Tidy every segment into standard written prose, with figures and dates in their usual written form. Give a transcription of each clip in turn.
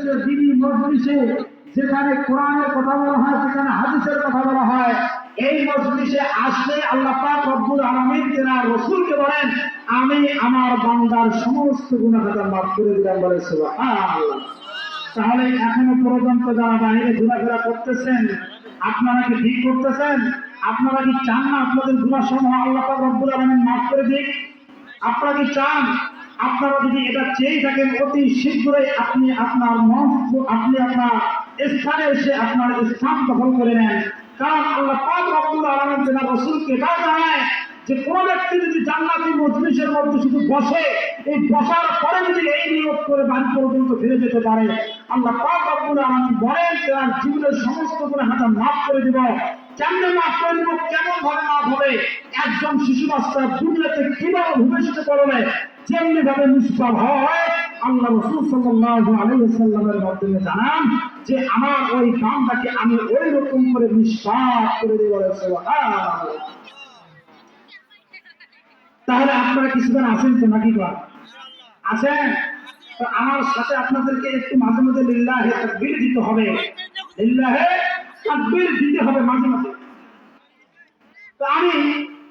মজলিসে দিনী মজলিসে যেখানে কোরআনের কথা বলা হয়, যেখানে হাদিসের কথা বলা হয়, এই মজলিসে আসলে আল্লাহ পাক রব্বুল আলামিন তেনার রাসূলকে বলেন, আমি আমার বান্দার সমস্ত গুনাহ খাতা মাফ করে দিলাম। বলে সুবহানাল্লাহ। তাহলে এখনো পর্যন্ত যারা বাইরে ঘোরাফেরা করতেছেন, আপনারা কি ঠিক করতেছেন? আপনারা কি চান না আপনাদের গুনাহ সমূহ আল্লাহ পাক রব্বুল আলামিন মাফ করে দিক? আপনারা কি চান? আপনারা যদি এটা চেয়ে থাকেন, অতি শীঘ্রই আপনি আপনার স্থানে এসে আপনার স্থান দখল করে নেন। কারণ আল্লাহ পাক রব্বুল আলামিন তার রাসূলকে এটাও জানায় যে কোন ব্যক্তি যদি জান্নাতি মজলিসের মধ্যে শুধু বসে, এই বসার পরে যদি এই নিয়ত করে বাড়ি পর্যন্ত ফিরে যেতে পারে, আল্লাহ পাক রব্বুল আলামিন বলেন তার জীবনের সমস্ত গুনাহ খাতা মাফ করে দিব। কেমনে মাফ করে দিব? কেমন ভাবে মাফ হবে? একজন শিশু বাচ্চা দুনিয়াতে কিভাবে ভূমিষ্ঠ করবে, যেমনি ভাবে নিষ্পাপ হয়, আল্লাহ রাসূল সাল্লাল্লাহু আলাইহি ওয়াসাল্লামের মাধ্যমে জানান যে আমার ওই বান্দাকে আমি ওই রকম করে নিষ্পাপ করে দেব। সুবহানাল্লাহ। তাহলে আপনারা কিছুদিন আছেন তো নাকি? আছেন তো? আমার সাথে আপনাদেরকে একটু মাঝে মাঝে লিল্লাহে তাকবীর দিতে হবে, লিল্লাহে তাকবীর দিতে হবে মাঝে মাঝে। তো আমি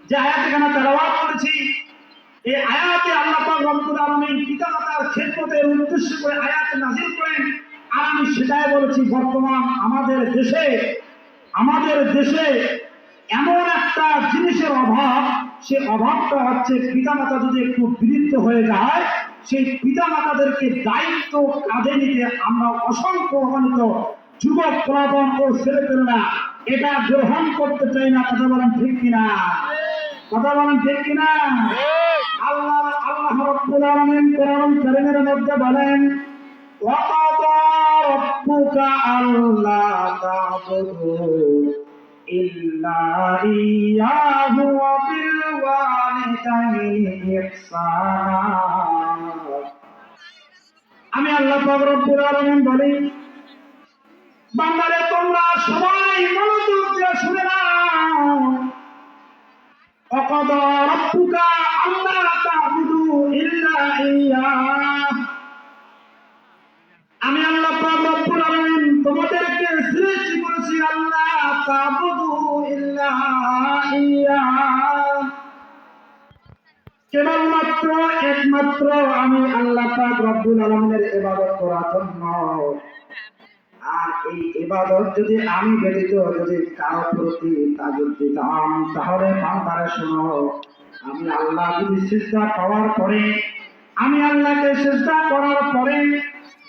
যে আয়াতখানা তেলাওয়াত করেছি, এই আয়াতে আল্লাহ পাক রব্বুল আলামিন পিতামাতার খেদমতের উদ্দেশ্য করে আয়াত নাযিল করেন। আর আমি সেটাই বলেছি, বর্তমান আমাদের দেশে এমন একটা জিনিসের অভাব, সে অভাবটা হচ্ছে পিতামাতা যদি একটু বিরুদ্ধ হয়ে যায়, সেই পিতামাতাদেরকে দায়িত্ব কাঁধে নিতে আমরা অসংখ্য অগণিত যুবক প্লাবন ও ছেলেপেলেরা এটা গ্রহণ করতে চাই না। কথা বলেন ঠিক কিনা? কথা বলেন ঠিক কিনা? আল্লাহ রাব্বুল আলামিন কোরআন কারীমের মধ্যে বলেন, ওয়াকাদা রাব্বুকা আল্লা তা'বুদু ইল্লা ইয়্যাহু ওয়া বিল ওয়ালিদাইনি ইহসানা। আমি আল্লাহ পাক রব্বুল আলামিন বলি, বান্দারে তোমরা সবাই মনোযোগ দিয়ে শুনে নাও। ওয়াকাদা রাব্বুকা আল্লা তা'বুদু ইল্লা ইয়্যাহু, আমি আল্লাহ পাক রব্বুল আলামিন তোমাদেরকে সৃষ্টি করেছি আল্লাহ তা'বুদু ইল্লা ইয়্যাহু, কেবলমাত্র একমাত্র আমি আল্লাহ পাক রব্বুল আলামিনের ইবাদত করার জন্য। আর এই ইবাদত যদি আমি ব্যতীত যদি কারো প্রতি তাগুদ দিতাম, তাহলে বান্দারা শোনো, আমি আল্লাহ যদি সিজদা পাওয়ার পরে, আমি আল্লাহকে সিজদা করার পরে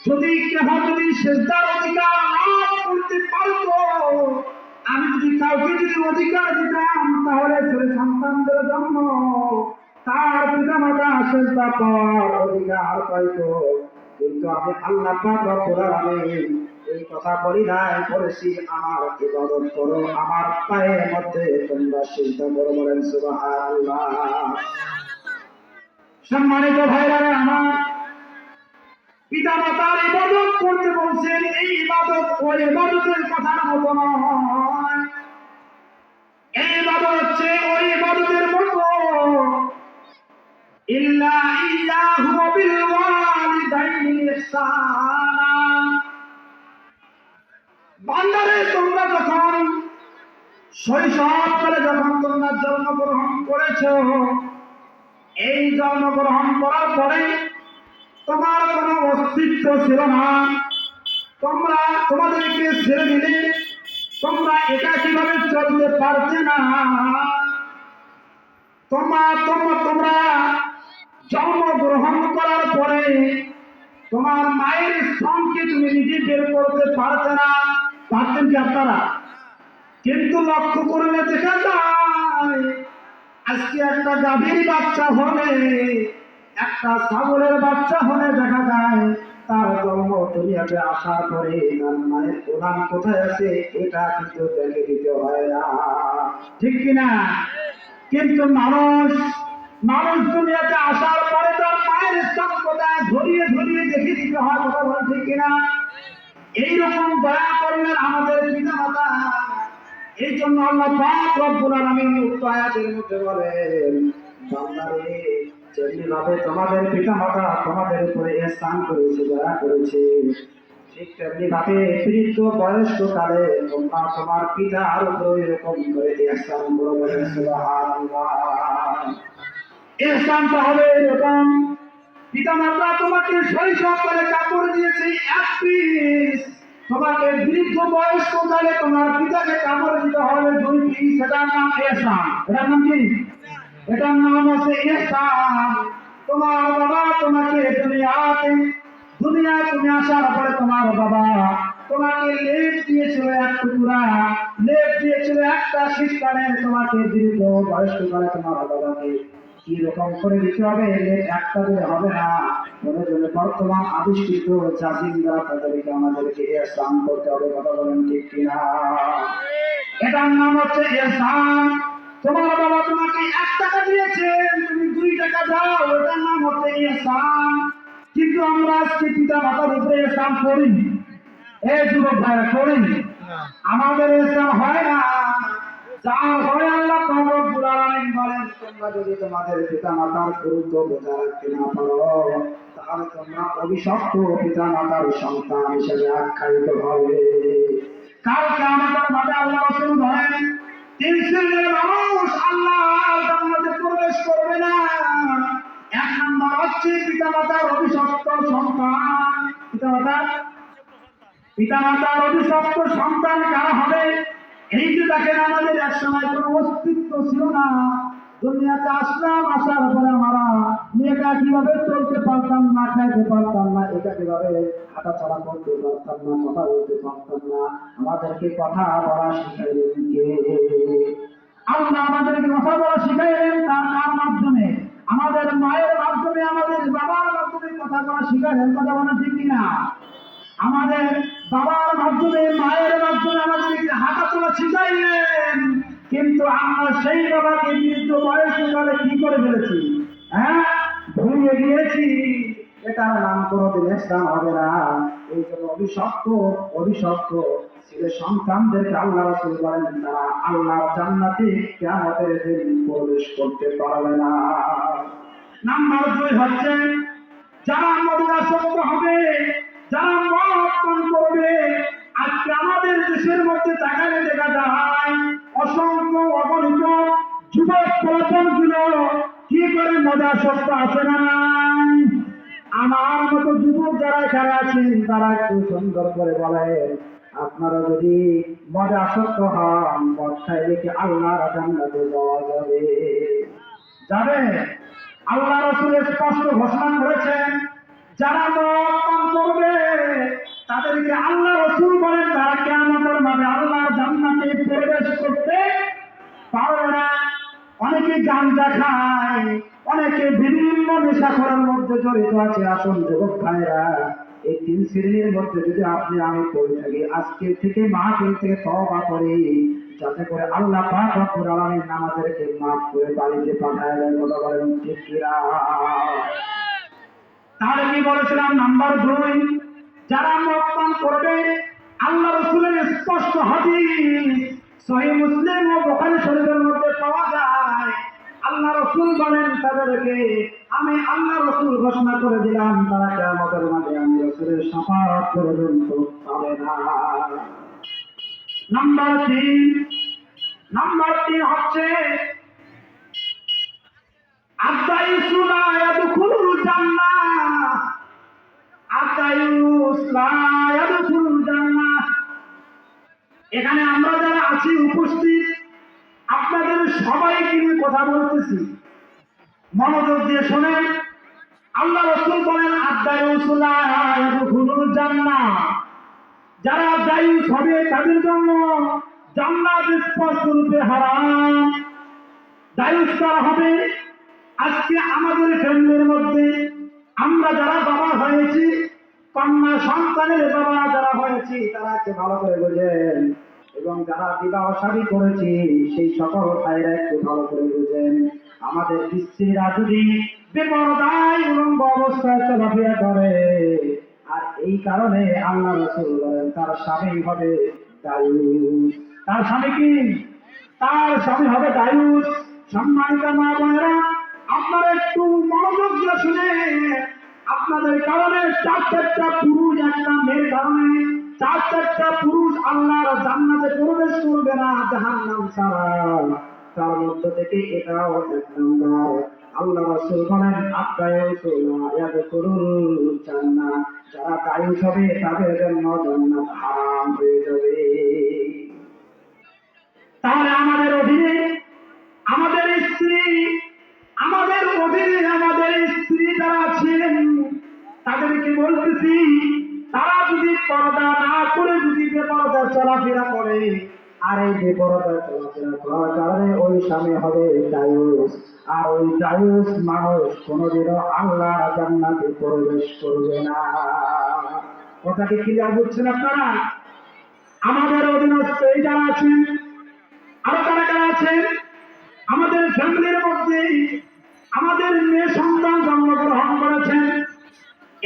যদি কেহ যদি সিজদার অধিকার লাভ করতে পারত, আমি যদি কাউকে যদি অধিকার দিতাম, তাহলে ছেলে সন্তানদের জন্য তার পিতামাতা সিজদা পাওয়ার অধিকার পাইত। কিন্তু আমি আল্লাহ পাক রব্বুল আলামিন এই কথা বলি নাই, বলেছি আমার ইবাদত করো, আমার পায়ের মধ্যে তোমরা সিজদা করো। বলেন সুবহানাল্লাহ। সম্মানিত ভাইরা আমার, পিতামাতার ইবাদত করতে বলছেন, এই ইবাদত ওই ইবাদতের কথা মতো নয়। এই ইবাদত হচ্ছে ওই ইবাদতের মতো, ইল্লা ইয়্যাহু ওয়া বিল ওয়ালিদাইনি ইহসানা। বান্দারে তোমরা যখন শৈশবকালে যখন তোমরা জন্মগ্রহণ করেছো, এই জন্মগ্রহণ করার পরে তোমার কোনো অস্তিত্ব ছিল না, তোমাদেরকে ছেড়ে দিলে তোমরা এটা কিভাবে চলতে পারতে না। তোমরা জন্মগ্রহণ করার পরে তোমার মায়ের স্তনকে তুমি নিজে বের করতে পারতে না। পারতেন কি আপনারা? কিন্তু লক্ষ্য করলে দেখা যায়, আজকে একটা গাভীর বাচ্চা হলে, একটা ছাগলের বাচ্চা হলে দেখা যায় তার জন্ম দুনিয়াতে আসার পরে তার মায়ের প্রধান কোথায় আছে এটা কিন্তু দেখে দিতে হয় না, ঠিক কিনা? কিন্তু মানুষ দুনিয়াতে আসার পরে তার মায়ের স্তন কোথায় ধরিয়ে ধরিয়ে দেখে দিতে হয়। কথা বলেন ঠিক কিনা? এইরকম দয়া করলেন আমাদের পিতামাতা। এই জন্য আল্লাহ পাক রব্বুল আলামিন উক্ত আয়াতের মধ্যে বলেন, বান্দারে যেমনি ভাবে তোমাদের পিতামাতা তোমাদের উপরে ইহসান করেছে, দয়া করেছে, ঠিক তেমনি ভাবে বৃদ্ধ বয়স্ক কালে তোমরা তোমার পিতার উপর এরকম করে ইহসান করো, বলেন সুবহানাল্লাহ। ইহসানটা হবে এরকম, পিতা মাতা তোমাকে শৈশবকালে কাপড় দিয়েছে এক পিস, তোমাকে বৃদ্ধ বয়স্ক কালে তোমার পিতাকে কাপড় দিতে হবে 2 পিস। এটার নাম ইহসান। এটার নাম কি? এটার নাম হচ্ছে ইহসান। তোমার বাবা তোমাকে দুনিয়ায় তুমি আসার পরে তোমার বাবা তোমাকে লেপ দিয়েছিল এক টুকরা, লেপ দিয়েছিল একটা শীতকালে, তোমাকে দীর্ঘ বয়স্ককালে তোমার বাবাকে কি রকম করে দিতে হবে, লেপ একটা দিলে হবে না। প্রয়োজনে বর্তমান আবিষ্কৃত জাতির দ্বারা তাদেরকে আমাদেরকে ইহসান করতে হবে। কথা বলেন ঠিক কিনা? এটার নাম হচ্ছে ইহসান। তোমার বাবা তোমাকে 1 টাকা দিয়েছেন, তুমি 2 টাকা দাও, এটার নাম হচ্ছে ইহসান। কিন্তু আমরা আজকে পিতা মাতার উপরে ইহসান করি, এই যুবক ভাইরা করি। আমাদের ইহসান হয় না। যা হয় আল্লাহ রব্বুল আলামিন বলেন, তোমরা যদি তোমাদের পিতা মাতার গুরুত্ব বোঝা রাখতে না পারো, তাহলে তোমরা অভিশপ্ত পিতা মাতার সন্তান হিসেবে আখ্যায়িত হবে। কালকে আমাদের মাঝে আল্লাহ রাসূল বলেন, 3 শ্রেণীর মানুষ আল্লাহর জান্নাতে প্রবেশ করবে না। 1 নম্বর হচ্ছে পিতামাতার অভিশপ্ত সন্তান। পিতামাতার অভিশপ্ত সন্তান কারা হবে? এই যে দেখেন, আমাদের এক সময় কোনো অস্তিত্ব ছিল না, দুনিয়াতে আসলাম, আসার পরে আমরা মেয়েটা কিভাবে চলতে পারতাম না, খাইতে পারতাম না, এটা কিভাবে হাঁটাচলা করতে পারতাম না, কথা বলতে পারতাম না। আমাদেরকে কথা বলা শিখাইলেন কে? আল্লাহ আমাদেরকে কথা বলা শিখাইলেন কার মাধ্যমে? আমাদের মায়ের মাধ্যমে, আমাদের বাবার মাধ্যমে কথা বলা শিখাইলেন। কথা বলা ঠিক কিনা? আমাদের বাবার মাধ্যমে, মায়ের মাধ্যমে আমাদেরকে হাঁটা চলা শিখাইলেন। কিন্তু আমরা সেই বাবাকে বৃদ্ধ বয়সকালে কি করে ফেলেছি? হ্যাঁ, ভুলে গিয়েছি। এটার নাম কোনোদিন ইসলাম হবে না। এই জন্য অভিশপ্ত ছেলে সন্তানদেরকে আল্লাহ রাসূল বলেন, তারা আল্লাহর জান্নাতে কিয়ামতের দিন প্রবেশ করতে পারবে না। নাম্বার 2 হচ্ছে যারা মদিনাসক্ত হবে, যারা মদ পান করবে। আজকে আমাদের দেশের মধ্যে তাকালে দেখা যায় অসংখ্য অগণিত যুবক প্রজন্মগুলো কি করে মদাসক্ত আছে না? আমার মতো যুবক যারা এখানে আছেন, তারা একটু সুন্দর করে বলেন, আপনারা যদি মদাসক্ত হন, মদ খাইলে কি আল্লাহর জান্নাতে যাওয়া যাবে? যাবে? আল্লাহ রাসূল স্পষ্ট ঘোষণা করেছেন, যারা মদ পান করবে তাদেরকে আল্লাহ রাসূল বলেন, তারা কিয়ামতের মাঠে আল্লাহর জান্নাতে প্রবেশ করতে পারবে না। অনেকে গাঁজা খায়, অনেকে বিভিন্ন নেশাখোরের মধ্যে জড়িত আছে। আসুন যুবক ভাইরা, এই 3 শ্রেণীর মধ্যে যদি আপনি আমি পড়ে থাকি, আজকে থেকে মাহফিল থেকে তওবা করি, যাতে করে আল্লাহ পাক রব্বুল আলামিন আমাদেরকে মাফ করে বাড়িতে পাঠায় দেন। কথা বলেন ঠিক কিনা? তাহলে কি বলেছিলাম? নাম্বার 2, যারা মদ পান করবে, আল্লাহ রাসূলের স্পষ্ট হাদিস সহিহ মুসলিম ও বুখারী শরীফের মধ্যে পাওয়া যায়। আল্লাহ রাসূল বলেন, তাদেরকে আমি আল্লাহ রাসূল ঘোষণা করে দিলাম, তারা কিয়ামতের মাঠে আমি রাসূলের শাফাআত পর্যন্ত পাবে না। নাম্বার 3 হচ্ছে আদাইসুনা ইয়াদখুলুল জান্নাহ। এখানে আমরা যারা আছি উপস্থিত, আপনাদের সবাইকে নিয়ে কথা বলতেছি, মনোযোগ দিয়ে শোনেন। আল্লাহ রাসূল বলেন, আদাইসুনা ইয়াদখুলুল জান্নাহ। যারা দায়ুস হবে তাদের জন্য জান্নাত স্পষ্ট রূপে হারাম। দায়ুস কারা হবে? আজকে আমাদের ফ্যামিলির মধ্যে আমরা যারা বাবা হয়েছি, কন্যা সন্তানের বাবা যারা হয়েছি, তারা একটু ভালো করে বোঝেন, এবং যারা বিবাহ শাদী করেছি সেই সকল ভাইরা একটু ভালো করে বোঝেন। আমাদের স্ত্রীরা যদি বেপরদায় উলঙ্গ অবস্থায় চলাফেরা করে, আর এই কারণে আল্লাহ রাসূল বলেন, তার স্বামী হবে দায়ুস। তার স্বামী কি? তার স্বামী হবে দায়ুস। সম্মানিত মা বোনেরা, আপনারা একটু মনোযোগ দিয়ে শুনে, আপনাদের কারণে 4টা পুরুষ একটা মেয়ের কারণে চার চারটা পুরুষ আল্লাহর জান্নাতে প্রবেশ করবে না জাহান্নাম ছাড়া, তার মধ্য থেকে এটাও এক নম্বর। আল্লাহ রাসূল বলেন জান্নাত, যারা দায়ুস হবে তাদের জন্য জান্নাত হারাম হয়ে যাবে। তাহলে আমাদের অধীনে আমাদের স্ত্রী, আমাদের অধীনে আমাদের স্ত্রী যারা আছেন তাদেরকে বলতেছি, তারা যদি পর্দা না করে যদি বেপরদা চলাফেরা করে, আর এই বেপরদা চলাফেরা করার কারণে ওই স্বামী হবে দায়ুস, আর ওই দায়ুস মানুষ কোনোদিনও আল্লাহ জান্নাতে প্রবেশ করবে না। কথাটি ক্লিয়ার বুঝছেন আপনারা? আমাদের অধীনস্থ এই যারা আছেন, আরো কারা কারা আছেন আমাদের ফ্যামিলির মধ্যে, আমাদের মেয়ে সন্তান জন্মগ্রহণ করেছেন,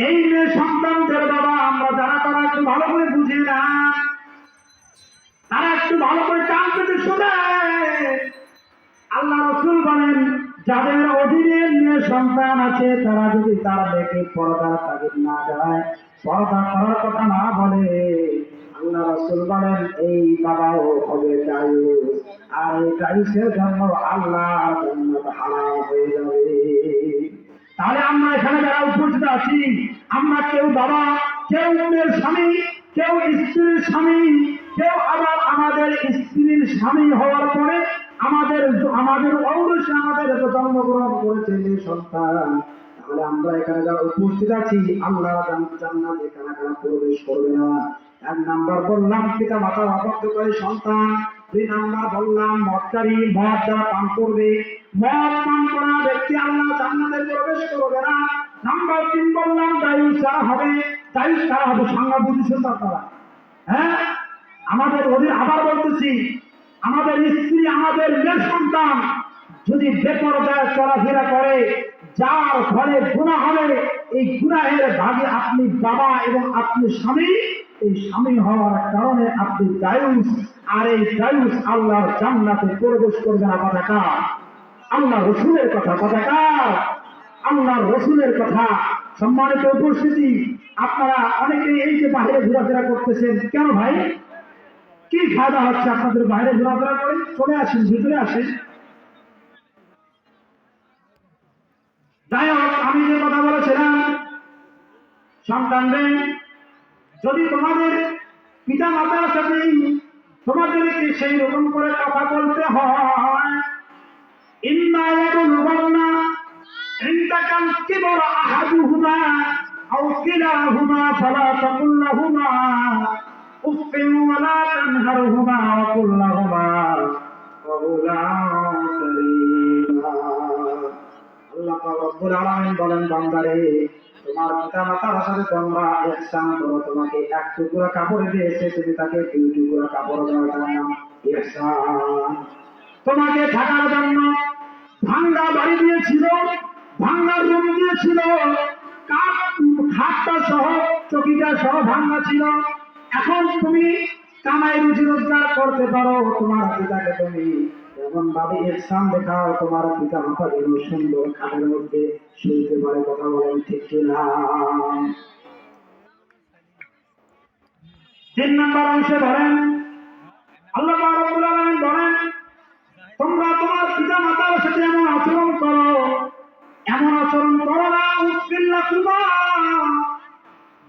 এই মেয়ে সন্তানদের বাবা আমরা যারা তারা একটু ভালো করে বুঝি না, তারা একটু ভালো করে কান পেতে শুনে। আল্লাহ রাসূল বলেন যাদের অধীনে মেয়ে সন্তান আছে তারা যদি তার মেয়েকে পর্দার তাগিদ না দেয়, পর্দা করার কথা না বলে, আল্লাহ রাসূল বলেন এই বাবাও হবে দায়ুস, আর এই দায়ুসের জন্য আল্লাহর জান্নাত হারাম হয়ে যাবে। তাহলে আমরা এখানে যারা উপস্থিত আছি, আমরা কেউ বাবা, কেউ মেয়ের স্বামী, কেউ স্ত্রীর স্বামী, কেউ আবার আমাদের স্ত্রীর স্বামী হওয়ার পরে আমাদের আমাদের ঔরসে আমাদের জন্মগ্রহণ করেছে মেয়ে সন্তান। তাহলে আমরা এখানে যারা উপস্থিত আছি আল্লাহ জান্নাতে কারা কারা প্রবেশ করবে না? এক নাম্বার বললাম পিতা মাতার অবাধ্যকারী সন্তান, দুই নাম্বার বললাম মদকারী, মদ যারা পান করবে, মদ পান করা ব্যক্তি আল্লাহ জান্নাতে প্রবেশ করবে না। নাম্বার 3 বললাম দায়ুস যারা হবে, দায়ুস কারা হবে সংজ্ঞা বুঝেছেন আপনারা? হ্যাঁ, আমাদের অধীন আবার বলতেছি, আমাদের স্ত্রী, আমাদের মেয়ে সন্তান যদি বেপরদায় চলাফেরা করে, যার ফলে গুনাহ হবে, এই গুনাহের ভাগে আপনি বাবা এবং আপনি স্বামী, এই স্বামী হওয়ার কারণে আপনি দায়ুস, আর এই দায়ুস আল্লাহর জান্নাতে প্রবেশ করবে না। কথা কার? আল্লাহ রসুলের কথা। কথা কার? আল্লাহর রসুলের কথা। সম্মানিত উপস্থিতি, আপনারা অনেকে এই যে বাইরে ঘোরাফেরা করতেছেন, কেন ভাই? কি ফায়দা হচ্ছে আপনাদের বাইরে ঘোরাফেরা করে? চলে আসেন, ভিতরে আসেন। যাই হোক, আমি যে কথা বলেছিলাম, সন্তানদের যদি তোমাদের পিতা মাতার সাথে তোমাদেরকে সেই রকম করে কথা বলতে হয়, ইন্না ইয়াবলুগান্না ইনদাকাল কিবরা আহাদুহুমা আও কিলাহুমা ফালা তাকুল লাহুমা উফফিন ওয়া লা তানহারহুমা ওয়া কুল লাহুমা কাওলান কারীমা। আল্লাহ পাক রব্বুল আলামিন বলেন, বান্দারে তোমার পিতা মাতার সাথে তোমরা ইহসান করো। তোমাকে এক টুকরা কাপড় দিয়েছে, তুমি তাকে 2 টুকরা কাপড় দাও, তার নাম ইহসান। তোমাকে থাকার জন্য ভাঙ্গা বাড়ি দিয়েছিল, ভাঙ্গা রুম দিয়েছিল, খাটটা সহ চকিটা সহ ভাঙ্গা ছিল। এখন তুমি কামাই রুজি রোজগার করতে পারো, তোমার পিতাকে তুমি এমন ভাবে ইহসান দেখাও, তোমার পিতা মাতা যেন সুন্দর খাটের মধ্যে শুইতে পারে। কথা বলেন ঠিক কিনা? 3 নম্বর অংশে ধরেন আল্লাহ রাব্বুল আলামিন বলেন, তোমরা তোমার পিতা মাতার সাথে এমন আচরণ করো, এমন আচরণ করো না উসবিল্লাকুমা,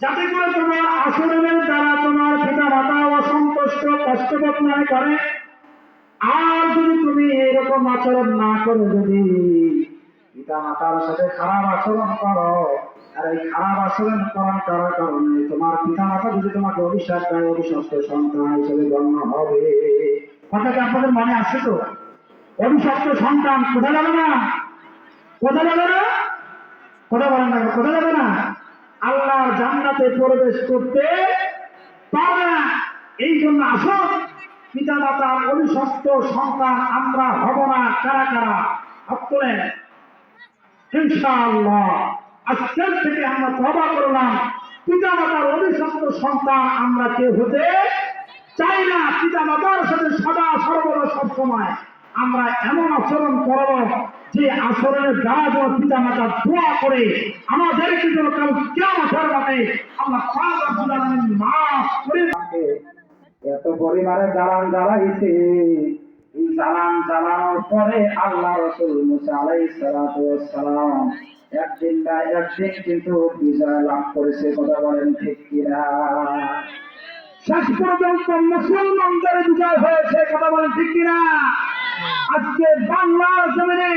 যাতে করে তোমার আচরণের দ্বারা তোমার পিতা মাতা অসন্তুষ্ট, কষ্টবোধ মনে করে। আর যদি তুমি এরকম আচরণ না করো, যদি পিতা মাতার সাথে খারাপ আচরণ করো, আর এই খারাপ আচরণ করার কারণে তোমার পিতা মাতা যদি তোমাকে অভিশাপ দেয়, অভিশপ্ত সন্তান হিসেবে জন্ম হবে। কথাটা আপনাদের মনে আসছে তো? অভিশপ্ত সন্তান কোথায় যাবে না? কোথায় যাবে না? কথা বলেন না, কোথায় যাবে না? আল্লাহর জান্নাতে প্রবেশ করতে পারবে না। এই জন্য আসুন, পিতা মাতার অভিশপ্ত সন্তান আমরা হব না। কারা কারা হাত তোলেন? ইনশাআল্লাহ আজকের থেকে আমরা তওবা করলাম, পিতা মাতার অভিশপ্ত সন্তান আমরা কেউ হতে চাই না। পিতা মাতার সাথে সদা সর্বদা সবসময় আমরা এমন আচরণ করব যে আচরণের দ্বারা যেন পিতা মাতা দোয়া করে আমাদেরকে যেন কাল কিয়ামতের মাঠে আল্লাহ পাক রব্বুল আলামিন মাফ করে এত পরিমাণে জ্বালান জ্বালাইছে, এই জ্বালান জ্বালানোর পরে আল্লাহ রাসূল মুসা আলাইহিস সালাতু ওয়াস সালাম একদিন না একদিন কিন্তু বিজয় লাভ করেছে। কথা বলেন ঠিক কিনা? শেষ পর্যন্ত মুসলমানদের বিজয় হয়েছে। কথা বলেন ঠিক কিনা? আজকে বাংলার জমিনে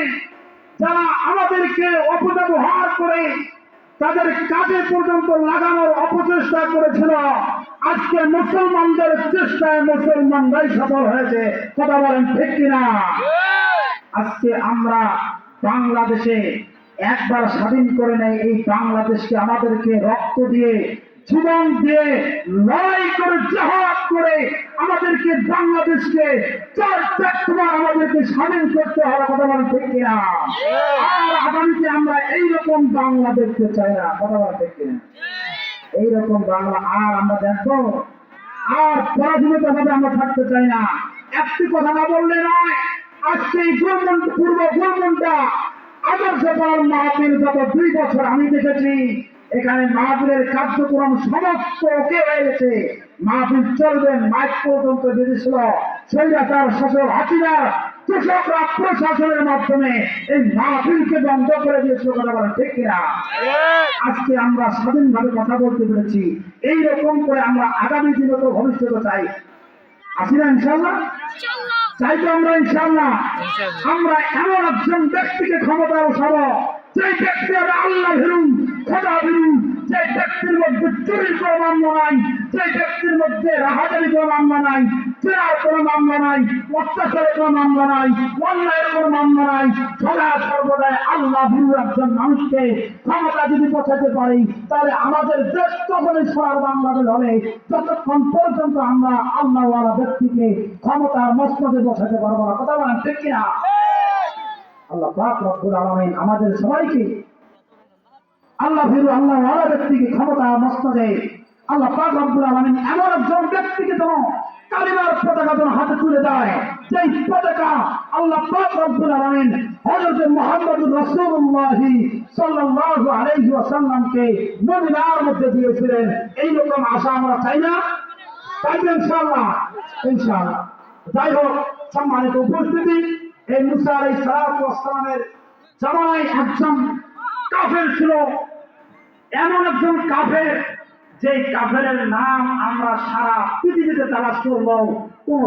যারা আমাদেরকে অপব্যবহার করে তাদের কাজে পর্যন্ত লাগানোর অপচেষ্টা করেছিল, আজকে মুসলমানদের চেষ্টায় মুসলমানরাই সফল হয়েছে। কথা বলেন ঠিক কিনা? আজকে আমরা বাংলাদেশে একবার স্বাধীন করে নেই, এই বাংলাদেশকে আমাদেরকে রক্ত দিয়ে জীবন দিয়ে লড়াই করে জিহাদ করে আমাদেরকে বাংলাদেশকে তোমার আমাদেরকে স্বাধীন করতে হবে। কথা বলেন ঠিক কিনা? আর আগামীতে আমরা এইরকম বাংলা দেখতে চাই না। কথা বলেন ঠিক কিনা? এইরকম বাংলা আর আমরা দেখবো, আর পরাধীনতা ভাবে আমরা থাকতে চাই না। একটি কথা না বললে নয়, আজকে এই পূর্ব গোলমনটা আদর্শ পালন মাহফিল গত 2 বছর আমি দেখেছি, এখানে মাহফিলের কার্যক্রম সমস্ত ওকে হয়ে গেছে। মাহফিল চলবে, মাইক পর্যন্ত বেরিয়েছিল। স্বৈরাচার শাসক হাসিনার কৃষকরা প্রশাসনের মাধ্যমে এই মাহফিলকে বন্ধ করে দিয়েছিল। কথা বলেন ঠিক কিনা? আজকে আমরা স্বাধীনভাবে কথা বলতে পেরেছি। এইরকম করে আমরা আগামী দিনে তো ভবিষ্যতে চাই, আসি না ইনশাল্লাহ? চাই তো আমরা ইনশাল্লাহ। আমরা এমন একজন ব্যক্তিকে ক্ষমতা বসাবো, যে ব্যক্তি আল্লাহ ভীরু, খোদা ভীরু, যে ব্যক্তির মধ্যে চুরির কোনো মামলা নাই, যে ব্যক্তির মধ্যে রাহাজারি কোনো মামলা নাই, চেরার কোনো মামলা নাই, অত্যাচারের কোনো মামলা নাই, অন্যায়ের কোনো মামলা নাই, সদা সর্বদাই আল্লাহ ভীরু একজন মানুষকে ক্ষমতা যদি পৌঁছাতে পারি, তাহলে আমাদের দেশ তখনই সোনার বাংলাদেশ হবে, যতক্ষণ পর্যন্ত আমরা আল্লাহওয়ালা ব্যক্তিকে ক্ষমতার মস্তদে বসাতে পারবো না। কথা বলেন ঠিক কিনা? আল্লাহ পাক রব্বুল আলামিন আমাদের সবাইকে আল্লাহ ভীরু আল্লাহওয়ালা ব্যক্তিকে ক্ষমতার মস্তদে আল্লাহ পাক রব্বুল আলামিন এমন একজন ব্যক্তিকে যেন কালিমার পতাকা যেন হাতে তুলে দেয়, যেই পতাকা আল্লাহ পাক রব্বুল আলামিন হযরত মুহাম্মদুর রাসূলুল্লাহ সাল্লাল্লাহু আলাইহি ওয়াসাল্লামকে মদিনার মধ্যে দিয়েছিলেন। এইরকম আশা আমরা চাই না? চাই তো ইনশাআল্লাহ? ইনশাআল্লাহ। যাই হোক, সম্মানিত উপস্থিতি, এই মুসা আলাইহিস সালাতু ওয়াস সালামের জামানায় একজন কাফের ছিল, এমন একজন কাফের, যে কাফেরের নাম আমরা সারা পৃথিবীতে তালাশ করবো, কোন